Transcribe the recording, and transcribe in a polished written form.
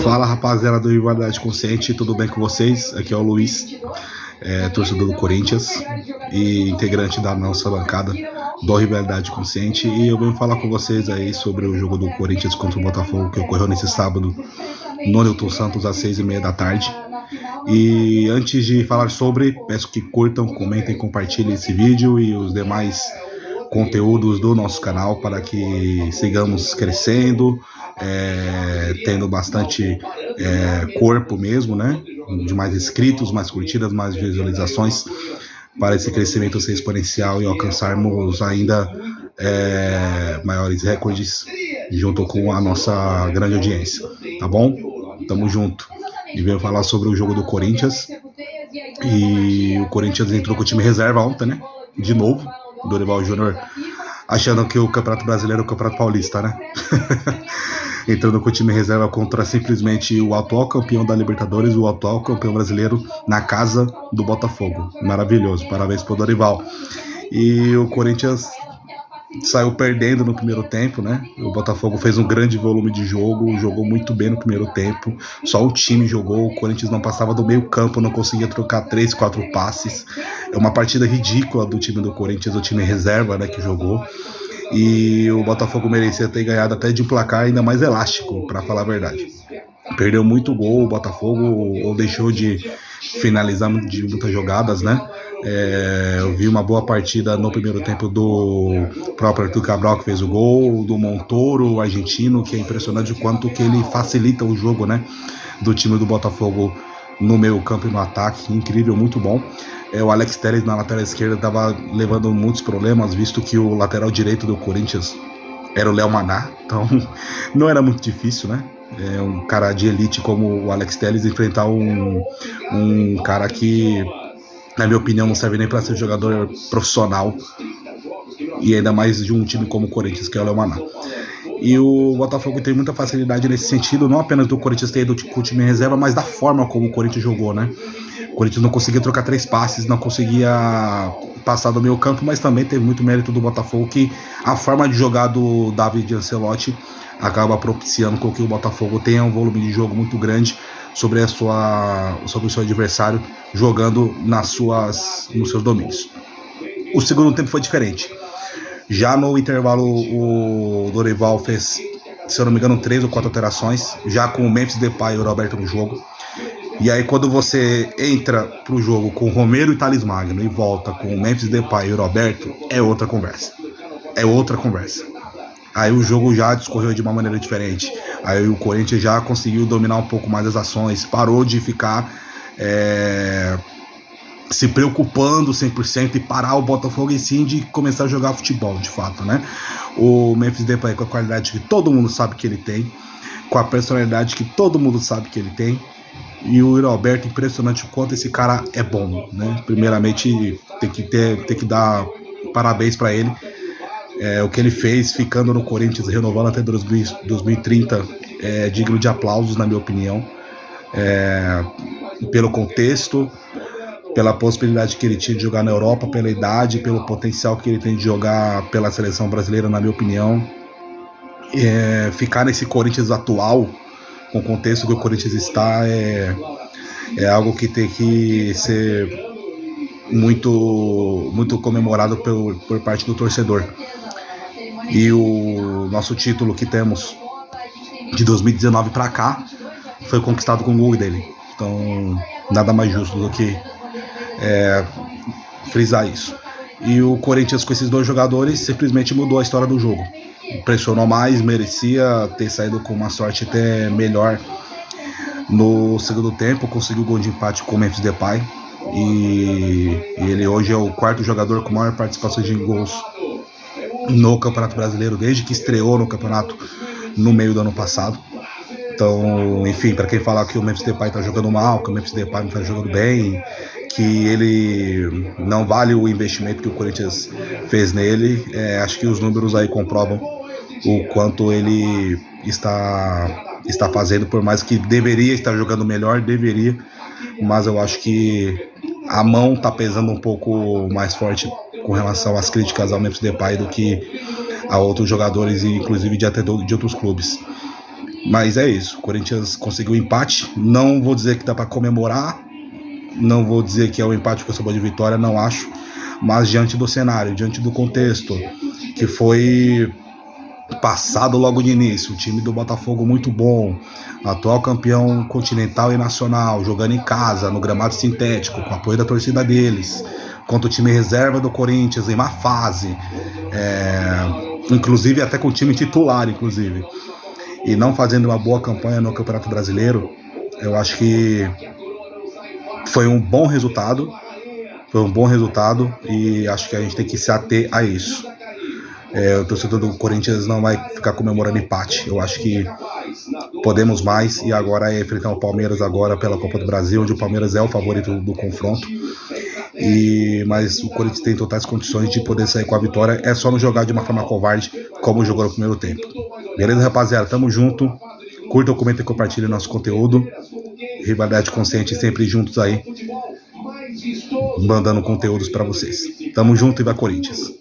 Fala, rapaziada do Rivalidade Consciente, tudo bem com vocês? Aqui é o Luiz, torcedor do Corinthians e integrante da nossa bancada do Rivalidade Consciente, e eu venho falar com vocês aí sobre o jogo do Corinthians contra o Botafogo que ocorreu nesse sábado no Newton Santos às 6h30 da tarde. E antes de falar sobre, peço que curtam, comentem, compartilhem esse vídeo e os demais conteúdos do nosso canal para que sigamos crescendo, tendo bastante corpo mesmo, né? De mais inscritos, mais curtidas, mais visualizações, para esse crescimento ser exponencial e alcançarmos ainda maiores recordes junto com a nossa grande audiência, tá bom? Tamo junto. E venho falar sobre o jogo do Corinthians. E o Corinthians entrou com o time reserva ontem, né? De novo, Dorival Júnior achando que o Campeonato Brasileiro é o Campeonato Paulista, né? Entrando com o time reserva contra simplesmente o atual campeão da Libertadores, o atual campeão brasileiro na casa do Botafogo. Maravilhoso, parabéns pro Dorival. E o Corinthians saiu perdendo no primeiro tempo, né? O Botafogo fez um grande volume de jogo, jogou muito bem no primeiro tempo, só o time jogou, o Corinthians não passava do meio campo, não conseguia trocar 3, 4 passes. É uma partida ridícula do time do Corinthians, o time reserva, né, que jogou. E o Botafogo merecia ter ganhado até de um placar ainda mais elástico, para falar a verdade. Perdeu muito gol o Botafogo, ou deixou de finalizar de muitas jogadas, né? Eu vi uma boa partida no primeiro tempo do próprio Arthur Cabral, que fez o gol, do Montoro, o argentino, que é impressionante o quanto que ele facilita o jogo, né, do time do Botafogo no meio campo e no ataque. Incrível, muito bom. O Alex Telles na lateral esquerda estava levando muitos problemas, visto que o lateral direito do Corinthians era o Léo Maná, então não era muito difícil, né? Um cara de elite como o Alex Telles enfrentar um cara que, na minha opinião, não serve nem para ser jogador profissional, e ainda mais de um time como o Corinthians, que é o Léo Maná. E o Botafogo tem muita facilidade nesse sentido, não apenas do Corinthians ter ido com o time em reserva, mas da forma como o Corinthians jogou, né? O Corinthians não conseguia trocar 3 passes, não conseguia passar do meio campo, mas também teve muito mérito do Botafogo, que a forma de jogar do David Ancelotti acaba propiciando com que o Botafogo tenha um volume de jogo muito grande sobre o seu adversário, jogando nos seus domínios. O segundo tempo foi diferente. Já no intervalo, o Dorival fez, se eu não me engano, 3 ou 4 alterações, já com o Memphis Depay e o Roberto no jogo. E aí, quando você entra pro jogo com o Romero e Thales Magno e volta com o Memphis Depay e o Roberto, é outra conversa. Aí o jogo já discorreu de uma maneira diferente. Aí o Corinthians já conseguiu dominar um pouco mais as ações, parou de ficar se preocupando 100% e parar o Botafogo, e sim de começar a jogar futebol, de fato, né? O Memphis Depay, com a qualidade que todo mundo sabe que ele tem, com a personalidade que todo mundo sabe que ele tem, e o Roberto, impressionante o quanto esse cara é bom, né? Primeiramente, tem que dar parabéns para ele. O que ele fez ficando no Corinthians, renovando até 2030, é digno de aplausos, na minha opinião, pelo contexto, pela possibilidade que ele tinha de jogar na Europa, pela idade, pelo potencial que ele tem de jogar pela seleção brasileira, na minha opinião. Ficar nesse Corinthians atual, com o contexto que o Corinthians está, é algo que tem que ser muito, muito comemorado por parte do torcedor. E o nosso título que temos de 2019 para cá foi conquistado com o gol dele. Então, nada mais justo do que frisar isso. E o Corinthians, com esses 2 jogadores, simplesmente mudou a história do jogo. Pressionou mais, merecia ter saído com uma sorte até melhor no segundo tempo. Conseguiu o gol de empate com o Memphis Depay, e ele hoje é o 4º jogador com maior participação de gols no Campeonato Brasileiro, desde que estreou no campeonato no meio do ano passado. Então, enfim, para quem falar que o Memphis Depay tá jogando mal, que o Memphis Depay não tá jogando bem, que ele não vale o investimento que o Corinthians fez nele, acho que os números aí comprovam o quanto ele está fazendo, por mais que deveria estar jogando melhor, mas eu acho que a mão tá pesando um pouco mais forte com relação às críticas ao Memphis Depay do que a outros jogadores, inclusive de outros clubes. Mas é isso, o Corinthians conseguiu o empate. Não vou dizer que dá para comemorar, não vou dizer que é o empate com sabor de vitória, não acho. Mas diante do cenário, diante do contexto, que foi passado logo de início, o time do Botafogo muito bom, atual campeão continental e nacional, jogando em casa, no gramado sintético, com apoio da torcida deles, contra o time reserva do Corinthians em má fase, inclusive até com o time titular, inclusive, e não fazendo uma boa campanha no Campeonato Brasileiro. Eu acho que foi um bom resultado, e acho que a gente tem que se ater a isso. O torcedor do Corinthians não vai ficar comemorando empate. Eu acho que podemos mais, e agora é enfrentar o Palmeiras agora pela Copa do Brasil, onde o Palmeiras é o favorito do confronto. Mas o Corinthians tem totais condições de poder sair com a vitória. É só não jogar de uma forma covarde como jogou no primeiro tempo. Beleza, rapaziada? Tamo junto. Curta, comenta e compartilhe nosso conteúdo. Rivalidade Consciente sempre juntos aí, mandando conteúdos para vocês. Tamo junto e vai Corinthians.